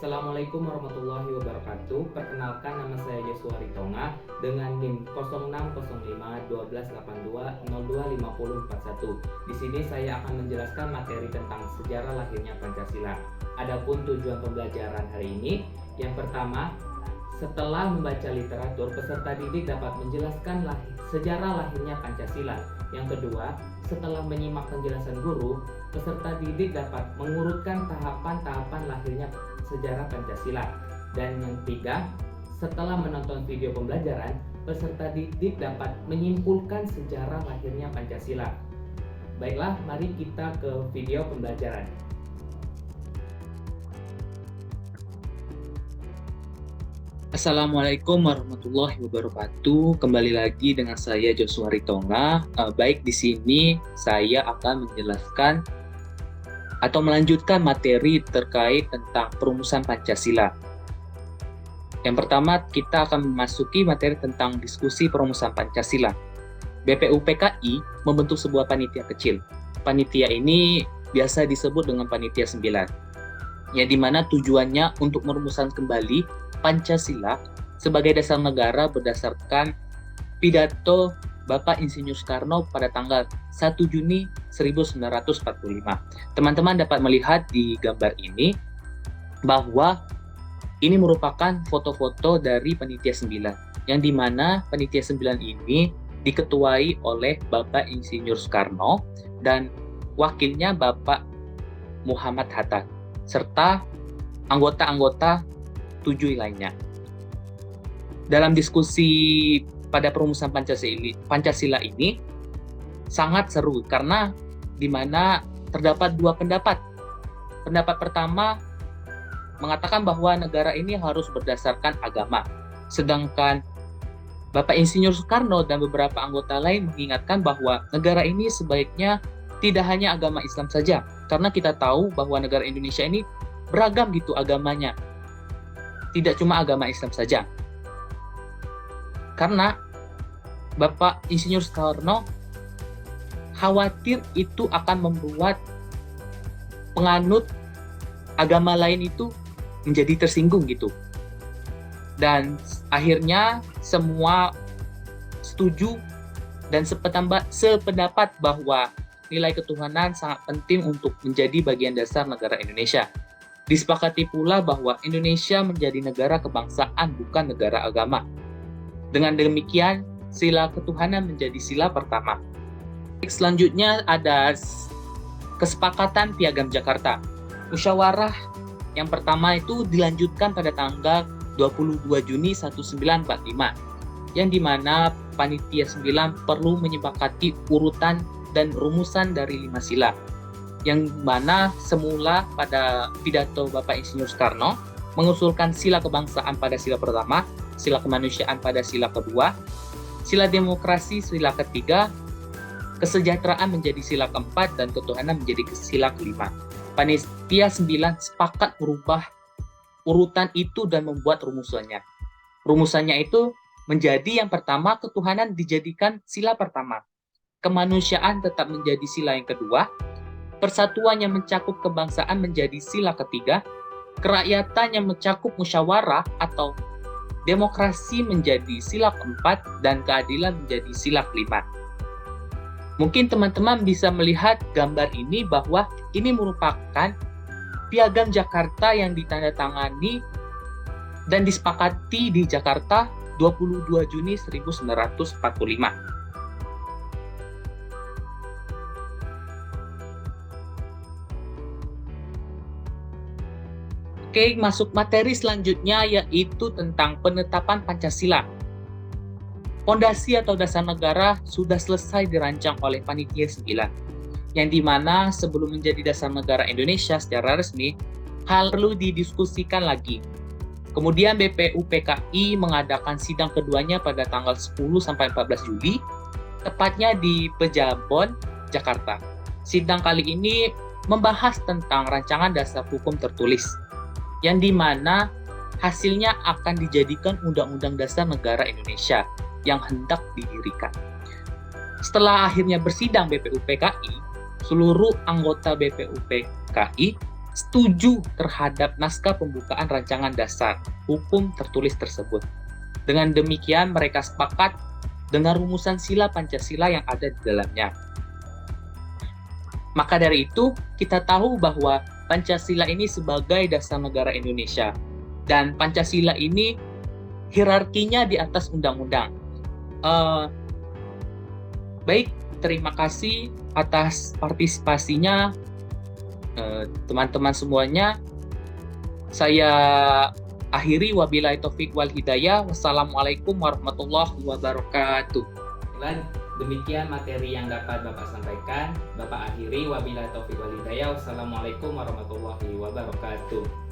Assalamualaikum warahmatullahi wabarakatuh. Perkenalkan, nama saya Joshua Ritonga dengan NIM 0605 1282 025041. Di sini saya akan menjelaskan materi tentang sejarah lahirnya Pancasila. Adapun tujuan pembelajaran hari ini, yang pertama, setelah membaca literatur, peserta didik dapat menjelaskan sejarah lahirnya Pancasila. Yang kedua, setelah menyimak penjelasan guru, peserta didik dapat mengurutkan tahapan-tahapan lahirnya sejarah Pancasila. Dan yang ketiga, setelah menonton video pembelajaran, peserta didik dapat menyimpulkan sejarah lahirnya Pancasila. Baiklah, mari kita ke video pembelajaran. Assalamualaikum warahmatullahi wabarakatuh. Kembali lagi dengan saya Joshua Ritonga. Baik, di sini saya akan menjelaskan atau melanjutkan materi terkait tentang perumusan Pancasila. Yang pertama, kita akan memasuki materi tentang diskusi perumusan Pancasila. BPUPKI membentuk sebuah panitia kecil. Panitia ini biasa disebut dengan Panitia 9, yang dimana tujuannya untuk merumuskan kembali Pancasila sebagai dasar negara berdasarkan pidato Bapak Insinyur Soekarno pada tanggal 1 Juni 1945. Teman-teman dapat melihat di gambar ini bahwa ini merupakan foto-foto dari Panitia 9, yang dimana Panitia 9 ini diketuai oleh Bapak Insinyur Soekarno dan wakilnya Bapak Muhammad Hatta, serta anggota-anggota 7 lainnya. Dalam diskusi pada perumusan Pancasila ini sangat seru karena di mana terdapat dua pendapat. Pendapat pertama mengatakan bahwa negara ini harus berdasarkan agama, sedangkan Bapak Insinyur Soekarno dan beberapa anggota lain mengingatkan bahwa negara ini sebaiknya tidak hanya agama Islam saja, karena kita tahu bahwa negara Indonesia ini beragam gitu agamanya. Tidak cuma agama Islam saja. Karena Bapak Insinyur Soekarno khawatir itu akan membuat penganut agama lain itu menjadi tersinggung gitu. Dan akhirnya semua setuju dan sependapat bahwa nilai ketuhanan sangat penting untuk menjadi bagian dasar negara Indonesia. Disepakati pula bahwa Indonesia menjadi negara kebangsaan, bukan negara agama. Dengan demikian, sila ketuhanan menjadi sila pertama. Selanjutnya ada kesepakatan Piagam Jakarta. Musyawarah yang pertama itu dilanjutkan pada tanggal 22 Juni 1945, yang dimana Panitia 9 perlu menyepakati urutan dan rumusan dari 5 sila. Yang mana semula pada pidato Bapak Insinyur Soekarno mengusulkan sila kebangsaan pada sila pertama, sila kemanusiaan pada sila kedua, sila demokrasi sila ketiga, kesejahteraan menjadi sila keempat, dan ketuhanan menjadi sila kelima. Panitia 9 sepakat merubah urutan itu dan membuat rumusannya. Rumusannya itu menjadi yang pertama, ketuhanan dijadikan sila pertama, kemanusiaan tetap menjadi sila yang kedua, persatuan yang mencakup kebangsaan menjadi sila ketiga, kerakyatan yang mencakup musyawarah atau demokrasi menjadi sila keempat, dan keadilan menjadi sila kelima. Mungkin teman-teman bisa melihat gambar ini bahwa ini merupakan Piagam Jakarta yang ditandatangani dan disepakati di Jakarta 22 Juni 1945. Oke, masuk materi selanjutnya yaitu tentang penetapan Pancasila. Pondasi atau dasar negara sudah selesai dirancang oleh Panitia 9, yang dimana sebelum menjadi dasar negara Indonesia secara resmi, hal perlu didiskusikan lagi. Kemudian BPUPKI mengadakan sidang keduanya pada tanggal 10-14 Juli, tepatnya di Pejambon, Jakarta. Sidang kali ini membahas tentang rancangan dasar hukum tertulis, yang dimana hasilnya akan dijadikan Undang-Undang Dasar Negara Indonesia yang hendak didirikan. Setelah akhirnya bersidang BPUPKI, seluruh anggota BPUPKI setuju terhadap naskah pembukaan rancangan dasar hukum tertulis tersebut. Dengan demikian, mereka sepakat dengan rumusan sila Pancasila yang ada di dalamnya. Maka dari itu, kita tahu bahwa Pancasila ini sebagai dasar negara Indonesia. Dan Pancasila ini hierarkinya di atas undang-undang. Baik, terima kasih atas partisipasinya teman-teman semuanya. Saya akhiri, wabillahi taufik wal hidayah. Wassalamualaikum warahmatullahi wabarakatuh. Dan demikian materi yang dapat Bapak sampaikan. Bapak akhiri, wabillahi taufik wal hidayah. Wassalamualaikum warahmatullahi wabarakatuh.